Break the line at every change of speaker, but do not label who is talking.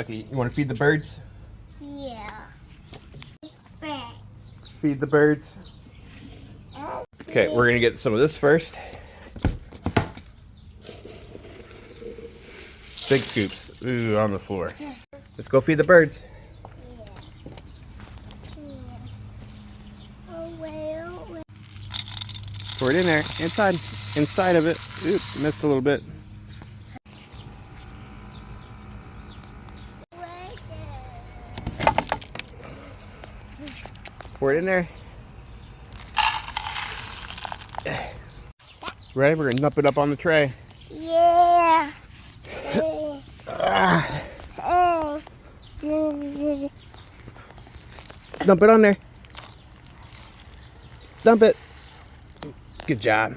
Okay, you want to feed the birds?
Yeah. Birds.
Feed the birds. Okay, we're gonna get some of this first. Big scoops. Ooh, on the floor. Let's go feed the birds. Pour it in there. Inside of it. Oops, missed a little bit. Pour it in there. Ready? We're gonna dump it up on the tray.
Yeah.
Dump it on there. Dump it. Good job.